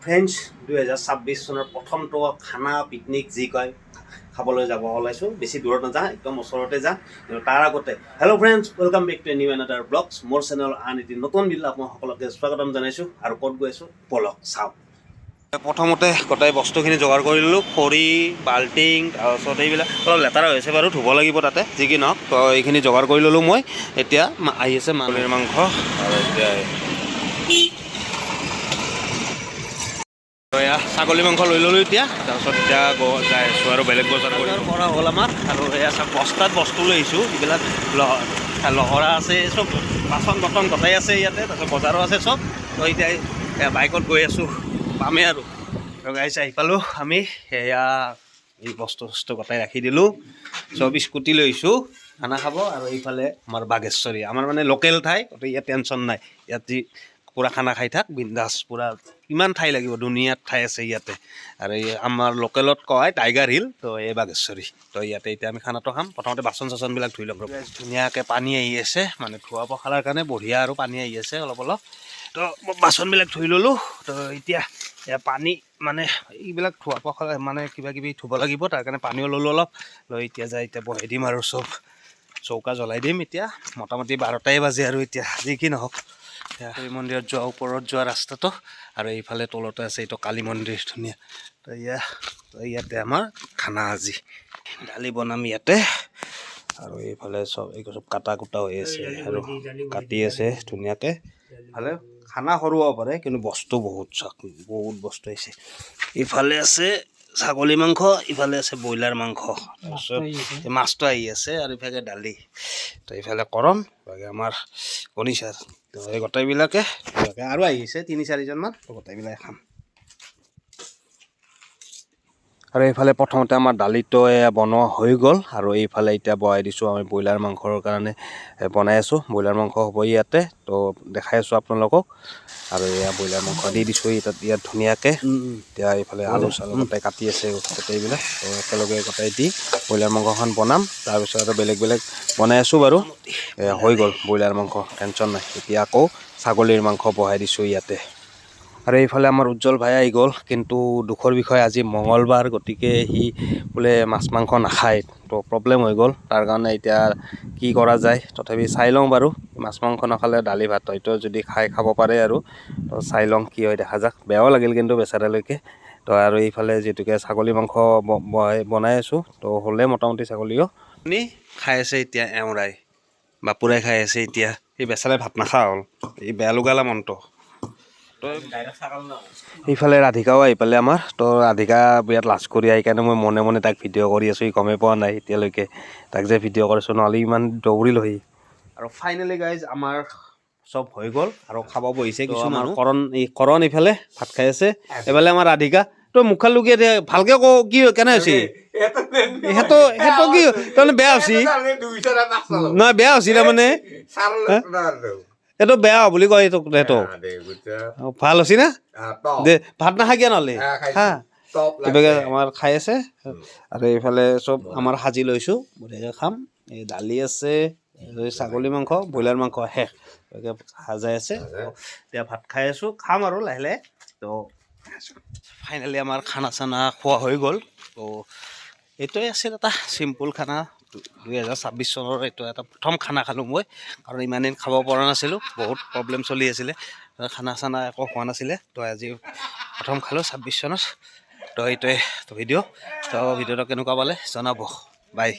French 2026 চনৰ প্ৰথমটো খানা পিকনিক যি কয় খাবলৈ যাব ওলাইছোঁ। বেছি দূৰত নাযাওঁ, একদম ওচৰতে যাম। কিন্তু তাৰ আগতে hello' friends, welcome back to a new another blogs. মোৰ চেনেল আন এটি নতুন ভিডিঅ'ত আপোনাক সকলোকে স্বাগতম জনাইছোঁ। আৰু ক'ত গৈ আছোঁ ব'লক চাওঁ। প্ৰথমতে গোটেই বস্তুখিনি যোগাৰ কৰি ল'লোঁ। খৰি, বাল্টিং, তাৰপিছত এইবিলাক অলপ লেতেৰা হৈছে বাৰু, ধুব লাগিব তাতে, যি কি নহওক। তো এইখিনি যোগাৰ কৰি ল'লোঁ মই। এতিয়া আহি আছে ছাগলীৰ মাংস। আৰু এতিয়া ছাগলী মাংস লৈ ল'লোঁ এতিয়া। তাৰপিছত এতিয়া যাই আছোঁ আৰু বেলেগ বজাৰ কৰা হ'ল আমাৰ। আৰু এয়া বস্তাত বস্তু লৈ আহিছোঁ। এইবিলাক লহৰা আছে, চব বাচন বৰ্তন গোটাই আছে ইয়াতে। তাৰপিছত বজাৰো আছে চব। তো এতিয়া বাইকত গৈ আছোঁ, পামেই আৰু গাইছ আহি পালোঁ আমি। সেয়া এই বস্তু গোটাই ৰাখি দিলোঁ। চব স্কুটি লৈ আহিছোঁ খানা খাব। আৰু এইফালে আমাৰ বাঘেশ্বৰী, আমাৰ মানে লোকেল ঠাই, গতিকে ইয়াত টেনশ্যন নাই। ইয়াত যি পূৰা খানা খাই থাক বিন্দাছ, পূৰা কিমান ঠাই লাগিব, দুনিয়াত ঠাই আছে ইয়াতে। আৰু এই আমাৰ লোকেলত কয় টাইগাৰ হিল, তো এই বাঘেশ্বৰী। তো ইয়াতে এতিয়া আমি খানাটো খাম। প্ৰথমতে বাচন চাচনবিলাক ধুই ল'ম। ধুনীয়াকৈ পানী আহি আছে, মানে ধোৱা পখালাৰ কাৰণে বঢ়িয়া আৰু পানী আহি আছে অলপ অলপ। তো বাচনবিলাক ধুই ল'লোঁ। তো এতিয়া পানী মানে এইবিলাক ধোৱা পখালা মানে কিবা কিবি ধুব লাগিব, তাৰ কাৰণে পানীও ল'লোঁ অলপ। লৈ এতিয়া এতিয়া বহাই দিম আৰু চব চৌকা জ্বলাই দিম। এতিয়া মোটামুটি 12টাই বাজে আৰু এতিয়া যি কি নহওক। এই মন্দিৰত যোৱা, ওপৰত যোৱা ৰাস্তাটো। আৰু এইফালে তলতে আছে এইটো কালী মন্দিৰ, ধুনীয়া। তো ইয়াতে আমাৰ খানা আজি দালি বনাম ইয়াতে। আৰু এইফালে চব কাটা কুটা হৈ আছে আৰু কাটি আছে ধুনীয়াকৈ। ভালে খানা সৰু হ'ব পাৰে, কিন্তু বস্তু বহুত বহুত বস্তু আহিছে। ইফালে আছে ছাগলী মাংস, ইফালে আছে ব্ৰইলাৰ মাংস, তাৰপিছত মাছটো আহি আছে, আৰু ইফালে দালি। তো ইফালে কৰম, বাকী আমাৰ কণীচাৰ। তো এই গোটেইবিলাকে আৰু আহিছে 3-4জনমান, গোটেইবিলাকে খাম। আৰু এইফালে প্ৰথমতে আমাৰ দালিটো বনোৱা হৈ গ'ল। আৰু এইফালে এতিয়া বহাই দিছোঁ আমি ব্ৰইলাৰ মাংসৰ কাৰণে বনাই আছোঁ। ব্ৰইলাৰ মাংস হ'ব ইয়াতে, তো দেখাই আছোঁ আপোনালোকক। আৰু এয়া ব্ৰইলাৰ মাংস দি দিছোঁ ইয়াত ধুনীয়াকৈ। এতিয়া এইফালে আলু চালু গোটেই কাটি আছে গোটেইবিলাক। তো একেলগে গোটেই দি ব্ৰইলাৰ মাংসখন বনাম। তাৰপিছত আৰু বেলেগ বেলেগ বনাই আছোঁ বাৰু। হৈ গ'ল ব্ৰইলাৰ মাংস, টেনশ্যন নাই। এতিয়া আকৌ ছাগলীৰ মাংস বহাই দিছোঁ ইয়াতে। আৰু এইফালে আমাৰ উজ্জ্বল ভাই আহি গ'ল, কিন্তু দুখৰ বিষয় আজি মঙলবাৰ, গতিকে সি বোলে মাছ মাংস নাখায়। তো প্ৰব্লেম হৈ গ'ল, তাৰ কাৰণে এতিয়া কি কৰা যায়, তথাপি চাই লওঁ বাৰু। মাছ মাংস নাখালে দালি ভাত হয়তো যদি খাব পাৰে আৰু। তো চাই লওঁ কি হয়, দেখা যাক। বেয়াও লাগিল কিন্তু বেচাৰালৈকে। তো আৰু এইফালে যিহেতুকে ছাগলী মাংস বনাই আছোঁ, তো হ'লে মোটামুটি ছাগলীও আপুনি খাই আছে এতিয়া এওঁৰাই, বাপুৰাই খাই আছে এতিয়া। এই বেচাৰাই ভাত নাখা হ'ল, এই বেয়া লগালা মনটো। এইফালে ৰাধিকাও আহি পালে আমাৰ। তো ৰাধিকা বিৰাট লাজ কৰি আহি কাৰণে মই মনে মনে তাক ভিডিঅ' কৰি আছোঁ, সি গমেই পোৱা নাই এতিয়ালৈকে তাক যে ভিডিঅ' কৰিছোঁ, নহ'লে ইমান দৌৰিলহি। আৰু ফাইনেলি গাইজ আমাৰ চব হৈ গ'ল আৰু খাব বহিছে কিছুমান। কৰণ এইফালে ভাত খাই আছে, এইফালে আমাৰ ৰাধিকা। তই মুখখন লুকিয়াই দে, ভালকে ক কি কেনে হৈছে। সেইটো কি তাৰমানে বেয়া হৈছে, নহয় বেয়া হৈছে তাৰমানে। এইটো বেয়া বুলি কয় এইটো, সেইটো ভাল হৈছে না দে। ভাত নাখা কিয় নহ'লে হা। কিবাকে আমাৰ খাই আছে। আৰু এইফালে চব আমাৰ সাজি লৈছোঁ, বঢ়িয়াকৈ খাম। এই দালি আছে, ছাগলী মাংস, ব্ৰইলাৰ মাংস শেষ সাজাই আছে। এতিয়া ভাত খাই আছোঁ, খাম আৰু লাহে লাহে। তো ফাইনেলি আমাৰ খানা চানা খোৱা হৈ গ'ল। তো এইটোৱে আছিল এটা চিম্পুল খানা। 2026 চনৰ এইটো এটা প্ৰথম খানা খালোঁ মই, কাৰণ ইমান দিন খাব পৰা নাছিলোঁ, বহুত প্ৰব্লেম চলি আছিলে, খানা চানা একো হোৱা নাছিলে। তো আজি প্ৰথম খালোঁ 26 চনত। তো এইটোৱে ভিডিঅ'। তো ভিডিঅ'টো কেনেকুৱা পালে জনাব, বাই।